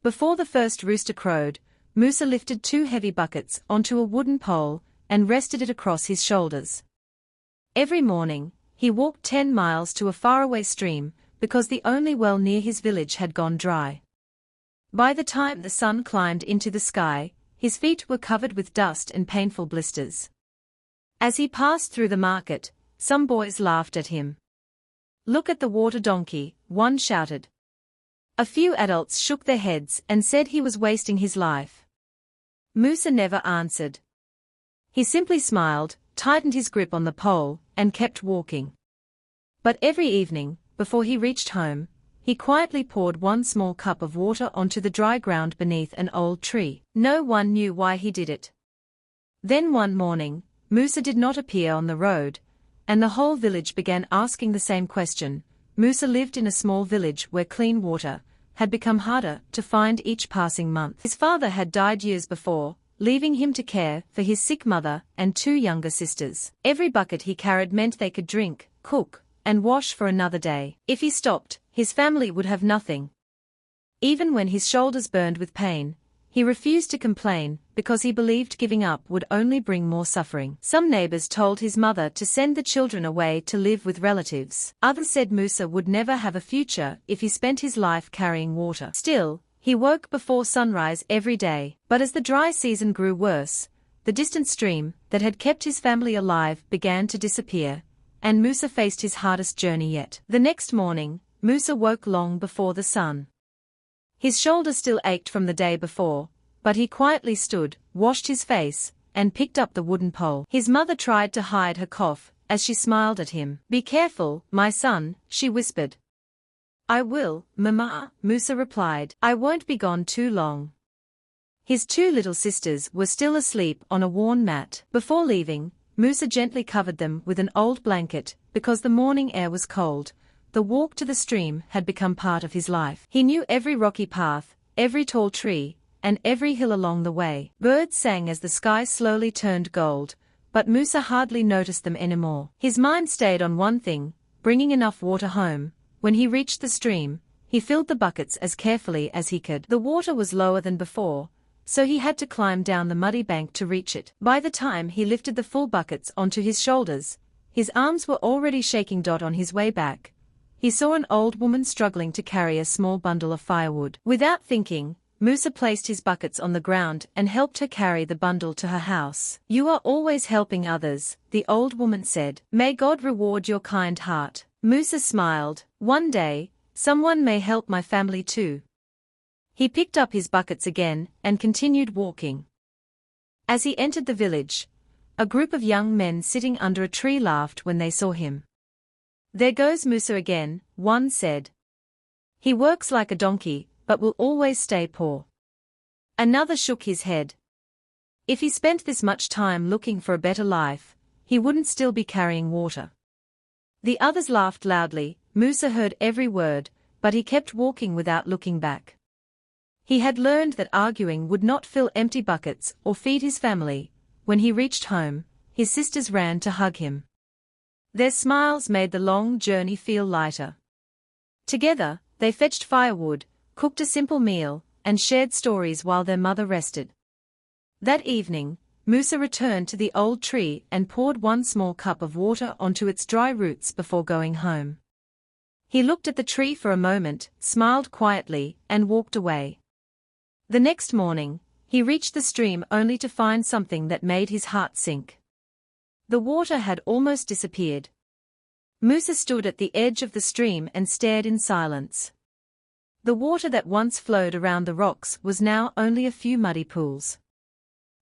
Before the first rooster crowed, Musa lifted 2 heavy buckets onto a wooden pole and rested it across his shoulders. Every morning, he walked 10 miles to a faraway stream, because the only well near his village had gone dry. By the time the sun climbed into the sky, his feet were covered with dust and painful blisters. As he passed through the market, some boys laughed at him. "Look at the water donkey," one shouted. A few adults shook their heads and said he was wasting his life. Musa never answered. He simply smiled, tightened his grip on the pole, and kept walking. But every evening, before he reached home, he quietly poured 1 small cup of water onto the dry ground beneath an old tree. No one knew why he did it. Then one morning, Musa did not appear on the road, and the whole village began asking the same question. Musa lived in a small village where clean water had become harder to find each passing month. His father had died years before, leaving him to care for his sick mother and 2 younger sisters. Every bucket he carried meant they could drink, cook, and wash for another day. If he stopped, his family would have nothing. Even when his shoulders burned with pain, he refused to complain because he believed giving up would only bring more suffering. Some neighbors told his mother to send the children away to live with relatives. Others said Musa would never have a future if he spent his life carrying water. Still, he woke before sunrise every day. But as the dry season grew worse, the distant stream that had kept his family alive began to disappear, and Musa faced his hardest journey yet. The next morning, Musa woke long before the sun. His shoulder still ached from the day before, but he quietly stood, washed his face, and picked up the wooden pole. His mother tried to hide her cough as she smiled at him. "Be careful, my son," she whispered. "I will, Mama," Musa replied. "I won't be gone too long." His 2 little sisters were still asleep on a worn mat. Before leaving, Musa gently covered them with an old blanket, because the morning air was cold. The walk to the stream had become part of his life. He knew every rocky path, every tall tree, and every hill along the way. Birds sang as the sky slowly turned gold, but Musa hardly noticed them anymore. His mind stayed on one thing, bringing enough water home. When he reached the stream, he filled the buckets as carefully as he could. The water was lower than before, so he had to climb down the muddy bank to reach it. By the time he lifted the full buckets onto his shoulders, his arms were already shaking. On his way back, he saw an old woman struggling to carry a small bundle of firewood. Without thinking, Musa placed his buckets on the ground and helped her carry the bundle to her house. "You are always helping others," the old woman said. "May God reward your kind heart." Musa smiled. "One day, someone may help my family too." He picked up his buckets again and continued walking. As he entered the village, a group of young men sitting under a tree laughed when they saw him. "There goes Musa again," one said. "He works like a donkey, but will always stay poor." Another shook his head. "If he spent this much time looking for a better life, he wouldn't still be carrying water." The others laughed loudly. Musa heard every word, but he kept walking without looking back. He had learned that arguing would not fill empty buckets or feed his family. When he reached home, his sisters ran to hug him. Their smiles made the long journey feel lighter. Together, they fetched firewood, cooked a simple meal, and shared stories while their mother rested. That evening, Musa returned to the old tree and poured 1 small cup of water onto its dry roots before going home. He looked at the tree for a moment, smiled quietly, and walked away. The next morning, he reached the stream only to find something that made his heart sink. The water had almost disappeared. Musa stood at the edge of the stream and stared in silence. The water that once flowed around the rocks was now only a few muddy pools.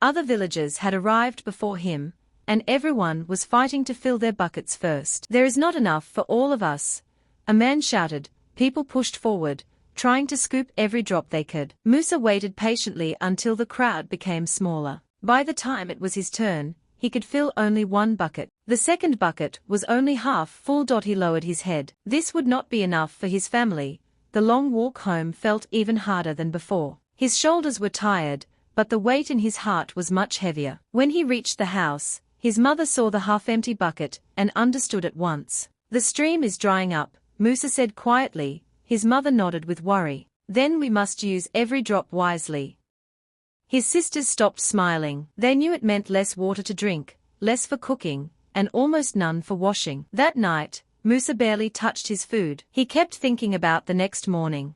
Other villagers had arrived before him, and everyone was fighting to fill their buckets first. "There is not enough for all of us," a man shouted. People pushed forward, trying to scoop every drop they could. Musa waited patiently until the crowd became smaller. By the time it was his turn, he could fill only 1 bucket. The second bucket was only half full. He lowered his head. This would not be enough for his family. The long walk home felt even harder than before. His shoulders were tired, but the weight in his heart was much heavier. When he reached the house, his mother saw the half-empty bucket and understood at once. "The stream is drying up," Musa said quietly. His mother nodded with worry. Then we must use every drop wisely. His sisters stopped smiling. They knew it meant less water to drink, less for cooking, and almost none for washing. That night, Musa barely touched his food. He kept thinking about the next morning.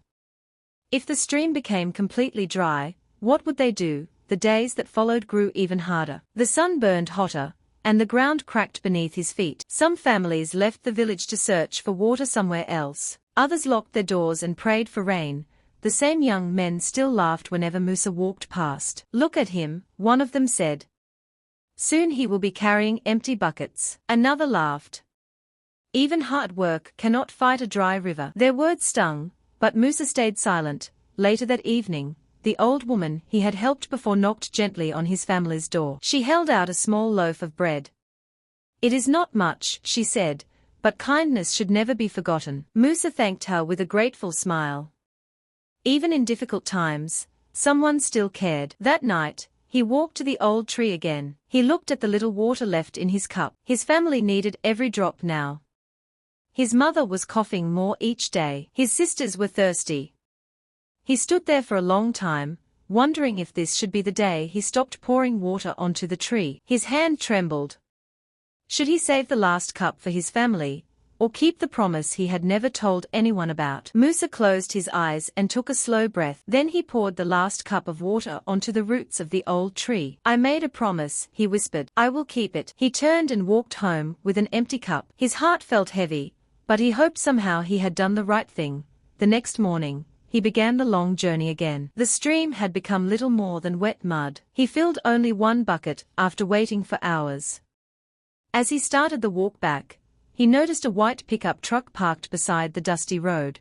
If the stream became completely dry, what would they do? The days that followed grew even harder. The sun burned hotter, and the ground cracked beneath his feet. Some families left the village to search for water somewhere else. Others locked their doors and prayed for rain. The same young men still laughed whenever Musa walked past. "Look at him," one of them said. "Soon he will be carrying empty buckets." Another laughed. "Even hard work cannot fight a dry river." Their words stung, but Musa stayed silent. Later that evening, the old woman he had helped before knocked gently on his family's door. She held out a small loaf of bread. "It is not much," she said, "but kindness should never be forgotten." Musa thanked her with a grateful smile. Even in difficult times, someone still cared. That night, he walked to the old tree again. He looked at the little water left in his cup. His family needed every drop now. His mother was coughing more each day. His sisters were thirsty. He stood there for a long time, wondering if this should be the day he stopped pouring water onto the tree. His hand trembled. Should he save the last cup for his family, or keep the promise he had never told anyone about? Musa closed his eyes and took a slow breath. Then he poured the last cup of water onto the roots of the old tree. "I made a promise," he whispered. "I will keep it." He turned and walked home with an empty cup. His heart felt heavy, but he hoped somehow he had done the right thing. The next morning, he began the long journey again. The stream had become little more than wet mud. He filled only one bucket after waiting for hours. As he started the walk back, he noticed a white pickup truck parked beside the dusty road.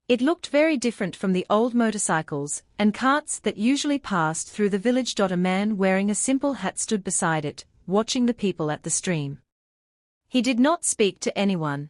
It looked very different from the old motorcycles and carts that usually passed through the village. A man wearing a simple hat stood beside it, watching the people at the stream. He did not speak to anyone.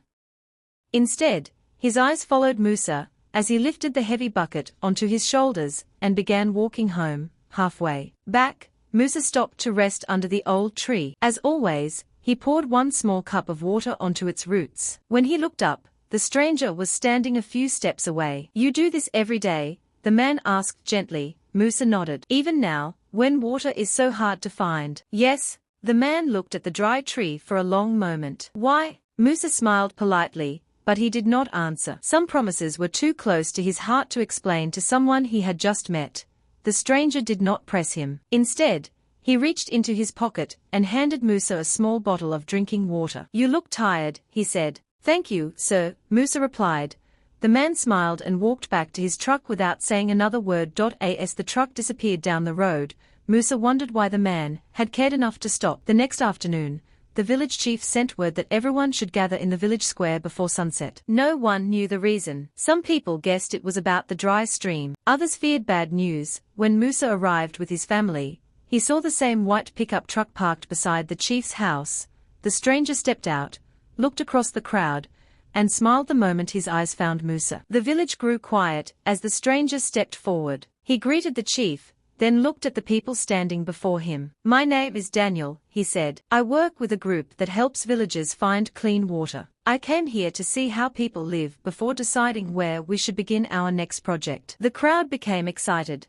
Instead, his eyes followed Musa as he lifted the heavy bucket onto his shoulders and began walking home. Halfway back, Musa stopped to rest under the old tree. As always, he poured one small cup of water onto its roots. When he looked up, the stranger was standing a few steps away. "You do this every day?" the man asked gently. Musa nodded. "Even now, when water is so hard to find?" "Yes." The man looked at the dry tree for a long moment. "Why?" Musa smiled politely, but he did not answer. Some promises were too close to his heart to explain to someone he had just met. The stranger did not press him. Instead, he reached into his pocket and handed Musa a small bottle of drinking water. "You look tired," he said. "Thank you, sir," Musa replied. The man smiled and walked back to his truck without saying another word. As the truck disappeared down the road, Musa wondered why the man had cared enough to stop. The next afternoon, the village chief sent word that everyone should gather in the village square before sunset. No one knew the reason. Some people guessed it was about the dry stream. Others feared bad news. When Musa arrived with his family, he saw the same white pickup truck parked beside the chief's house. The stranger stepped out, looked across the crowd, and smiled the moment his eyes found Musa. The village grew quiet as the stranger stepped forward. He greeted the chief, then looked at the people standing before him. "My name is Daniel," he said. "I work with a group that helps villagers find clean water. I came here to see how people live before deciding where we should begin our next project." The crowd became excited.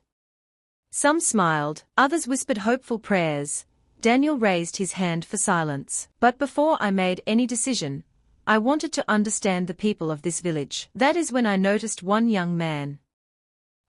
Some smiled, others whispered hopeful prayers. Daniel raised his hand for silence. "But before I made any decision, I wanted to understand the people of this village." That is when I noticed one young man.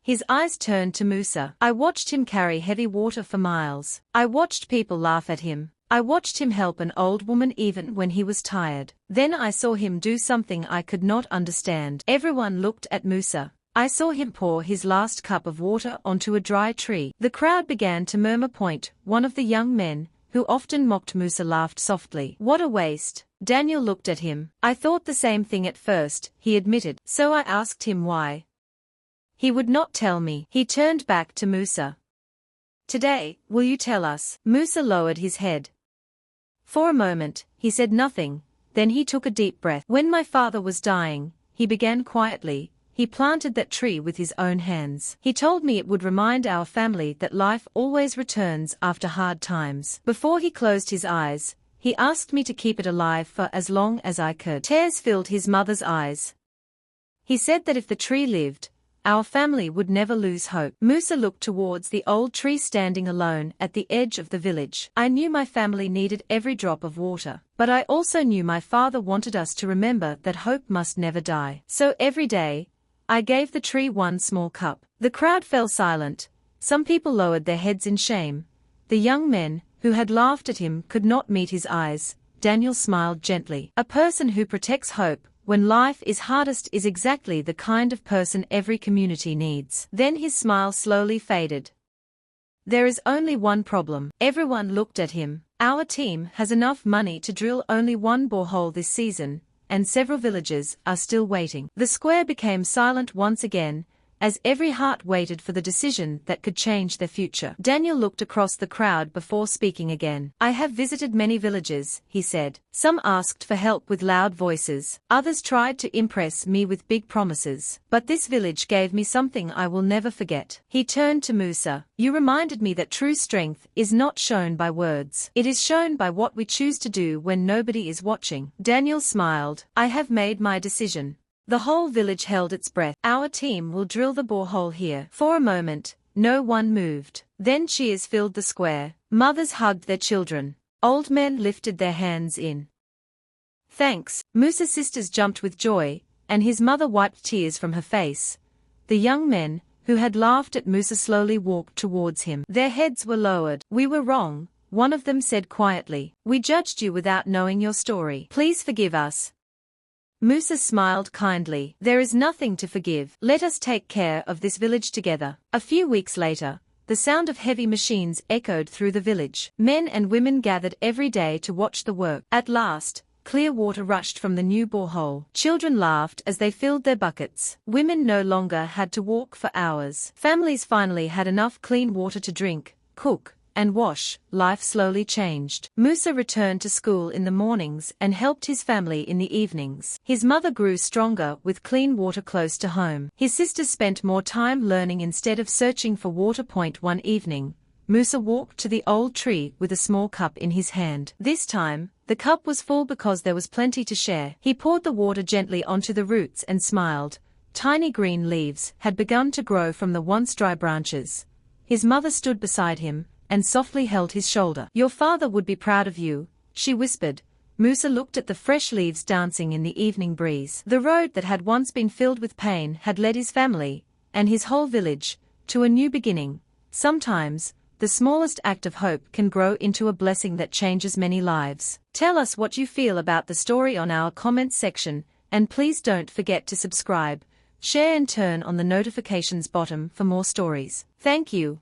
His eyes turned to Musa. "I watched him carry heavy water for miles. I watched people laugh at him. I watched him help an old woman even when he was tired. Then I saw him do something I could not understand." Everyone looked at Musa. "I saw him pour his last cup of water onto a dry tree." The crowd began to murmur. One of the young men, who often mocked Musa, laughed softly. "What a waste." Daniel looked at him. "I thought the same thing at first," he admitted. "So I asked him why. He would not tell me." He turned back to Musa. "Today, will you tell us?" Musa lowered his head. For a moment, he said nothing, then he took a deep breath. "When my father was dying," he began quietly, "he planted that tree with his own hands. He told me it would remind our family that life always returns after hard times. Before he closed his eyes, he asked me to keep it alive for as long as I could." Tears filled his mother's eyes. He said that if the tree lived, our family would never lose hope. Musa looked towards the old tree standing alone at the edge of the village. I knew my family needed every drop of water, but I also knew my father wanted us to remember that hope must never die. So every day, I gave the tree one small cup. The crowd fell silent. Some people lowered their heads in shame. The young men, who had laughed at him, could not meet his eyes. Daniel smiled gently. A person who protects hope when life is hardest is exactly the kind of person every community needs. Then his smile slowly faded. There is only one problem. Everyone looked at him. Our team has enough money to drill only one borehole this season, and several villages are still waiting. The square became silent once again, as every heart waited for the decision that could change their future. Daniel looked across the crowd before speaking again. I have visited many villages, he said. Some asked for help with loud voices. Others tried to impress me with big promises. But this village gave me something I will never forget. He turned to Musa. You reminded me that true strength is not shown by words. It is shown by what we choose to do when nobody is watching. Daniel smiled. I have made my decision. The whole village held its breath. Our team will drill the borehole here. For a moment, no one moved. Then cheers filled the square. Mothers hugged their children. Old men lifted their hands in thanks. Musa's sisters jumped with joy, and his mother wiped tears from her face. The young men, who had laughed at Musa, slowly walked towards him. Their heads were lowered. We were wrong, one of them said quietly. We judged you without knowing your story. Please forgive us. Musa smiled kindly. There is nothing to forgive. Let us take care of this village together. A few weeks later, the sound of heavy machines echoed through the village. Men and women gathered every day to watch the work. At last, clear water rushed from the new borehole. Children laughed as they filled their buckets. Women no longer had to walk for hours. Families finally had enough clean water to drink, cook, and wash. Life slowly changed. Musa returned to school in the mornings and helped his family in the evenings. His mother grew stronger with clean water close to home. His sisters spent more time learning instead of searching for water. One evening, Musa walked to the old tree with a small cup in his hand. This time, the cup was full because there was plenty to share. He poured the water gently onto the roots and smiled. Tiny green leaves had begun to grow from the once dry branches. His mother stood beside him and softly held his shoulder. Your father would be proud of you, she whispered. Musa looked at the fresh leaves dancing in the evening breeze. The road that had once been filled with pain had led his family, and his whole village, to a new beginning. Sometimes, the smallest act of hope can grow into a blessing that changes many lives. Tell us what you feel about the story on our comments section, and please don't forget to subscribe, share and turn on the notifications button for more stories. Thank you.